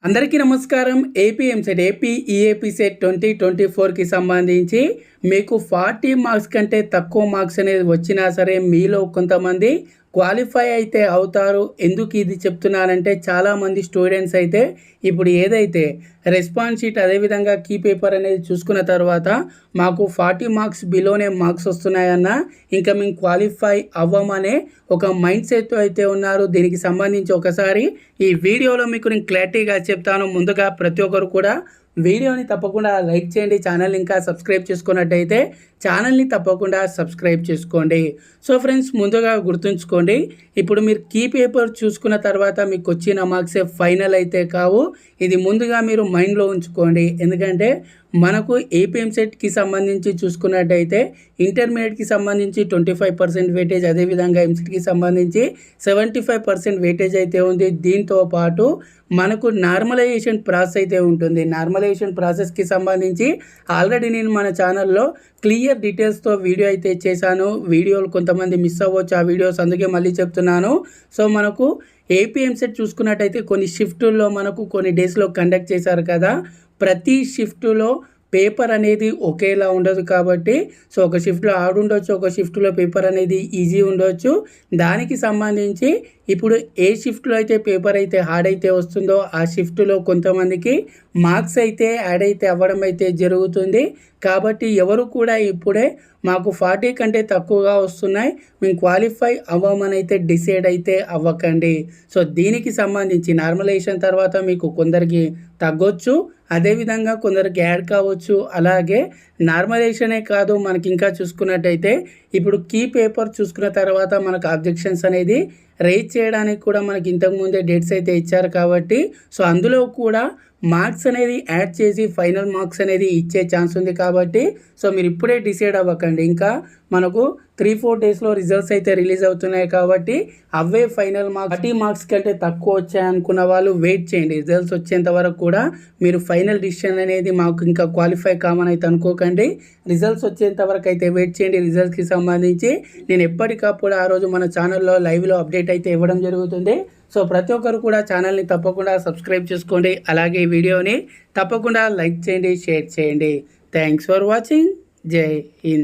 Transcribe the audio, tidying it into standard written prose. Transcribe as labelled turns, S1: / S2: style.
S1: అందరికీ నమస్కారం. AP EAP set 2024కి సంబంధించి మీకు 40 మార్క్స్ కంటే తక్కువ మార్క్స్ అనేది వచ్చినా సరే మీలో కొంతమంది క్వాలిఫై అయితే అవుతారు. ఎందుకు ఇది చెప్తున్నానంటే చాలామంది స్టూడెంట్స్ అయితే ఇప్పుడు ఏదైతే రెస్పాన్స్ షీట్ అదేవిధంగా కీ పేపర్ అనేది చూసుకున్న తర్వాత మాకు 40 మార్క్స్ బిలోనే మార్క్స్ వస్తున్నాయన్న ఇంకా మేము క్వాలిఫై అవ్వమనే ఒక మైండ్ సెట్తో అయితే ఉన్నారు. దీనికి సంబంధించి ఒకసారి ఈ వీడియోలో మీకు నేను క్లారిటీగా చెప్తాను. ముందుగా ప్రతి ఒక్కరు కూడా వీడియోని తప్పకుండా లైక్ చేయండి. ఛానల్ ఇంకా సబ్స్క్రైబ్ చేసుకున్నట్టయితే ఛానల్ని తప్పకుండా సబ్స్క్రైబ్ చేసుకోండి. సో ఫ్రెండ్స్, ముందుగా గుర్తుంచుకోండి, ఇప్పుడు మీరు కీ పేపర్ చూసుకున్న తర్వాత మీకు వచ్చిన మార్క్సే ఫైనల్ అయితే కావు. ఇది ముందుగా మీరు మైండ్లో ఉంచుకోండి. ఎందుకంటే మనకు ఏపీఎంసెట్కి సంబంధించి చూసుకున్నట్టయితే ఇంటర్మీడియట్కి సంబంధించి 25% వెయిటేజ్, అదేవిధంగా ఎంసెట్కి సంబంధించి 75% వెయిటేజ్ అయితే ఉంది. దీంతో పాటు మనకు నార్మలైజేషన్ ప్రాసెస్ అయితే ఉంటుంది. నార్మలైజేషన్ ప్రాసెస్కి సంబంధించి ఆల్రెడీ నేను మన ఛానల్లో క్లియర్ డీటెయిల్స్తో వీడియో అయితే చేశాను. వీడియోలు కొంతమంది మిస్ అవ్వచ్చు ఆ వీడియోస్, అందుకే మళ్ళీ చెప్తున్నాను. సో మనకు ఏపీఎంసెట్ చూసుకున్నట్టయితే కొన్ని షిఫ్టుల్లో మనకు కొన్ని డేస్లో కండక్ట్ చేశారు కదా. ప్రతి షిఫ్టులో పేపర్ అనేది ఒకేలా ఉండదు కాబట్టి సో ఒక షిఫ్ట్లో హార్డ్ ఉండొచ్చు, ఒక షిఫ్ట్లో పేపర్ అనేది ఈజీ ఉండొచ్చు. దానికి సంబంధించి ఇప్పుడు ఏ షిఫ్ట్లో అయితే పేపర్ అయితే హార్డ్ అయితే వస్తుందో ఆ షిఫ్ట్లో కొంతమందికి మార్క్స్ అయితే యాడ్ అయితే అవ్వడం అయితే జరుగుతుంది. కాబట్టి ఎవరు కూడా ఇప్పుడే మాకు 40 కంటే తక్కువగా వస్తున్నాయి, మేము క్వాలిఫై అవ్వమని అయితే డిసైడ్ అయితే అవ్వకండి. సో దీనికి సంబంధించి నార్మలైజేషన్ తర్వాత మీకు కొందరికి తగ్గొచ్చు, అదేవిధంగా కొందరికి యాడ్ కావచ్చు. అలాగే నార్మలైజేషనే కాదు, మనకి ఇంకా చూసుకున్నట్టయితే ఇప్పుడు కీ పేపర్ చూసుకున్న తర్వాత మనకు అబ్జెక్షన్స్ అనేది రేజ్ చేయడానికి కూడా మనకి ఇంతకుముందే డేట్స్ అయితే ఇచ్చారు కాబట్టి సో అందులో కూడా మార్క్స్ అనేది యాడ్ చేసి ఫైనల్ మార్క్స్ అనేది ఇచ్చే ఛాన్స్ ఉంది. కాబట్టి సో మీరు ఇప్పుడే డిసైడ్ అవ్వకండి. ఇంకా మనకు 3-4 డేస్లో రిజల్ట్స్ అయితే రిలీజ్ అవుతున్నాయి కాబట్టి అవే ఫైనల్ మార్క్స్. 30 మార్క్స్ కంటే తక్కువ వచ్చాయనుకున్న వాళ్ళు వెయిట్ చేయండి. రిజల్ట్స్ వచ్చేంత వరకు కూడా మీరు ఫైనల్ డిసిషన్ అనేది మాకు ఇంకా క్వాలిఫై కామని అయితే అనుకోకండి. రిజల్ట్స్ వచ్చేంత వరకు అయితే వెయిట్ చేయండి. రిజల్ట్స్కి సంబంధించి నేను ఎప్పటికప్పుడు ఆ రోజు మన ఛానల్లో లైవ్లో అప్డేట్ అయితే ఇవ్వడం జరుగుతుంది. సో ప్రతి ఒక్కరు కూడా ఛానల్ని తప్పకుండా సబ్స్క్రైబ్ చేసుకోండి. అలాగే ఈ వీడియోని తప్పకుండా లైక్ చేయండి, షేర్ చేయండి. Thanks for watching. జై హింద్.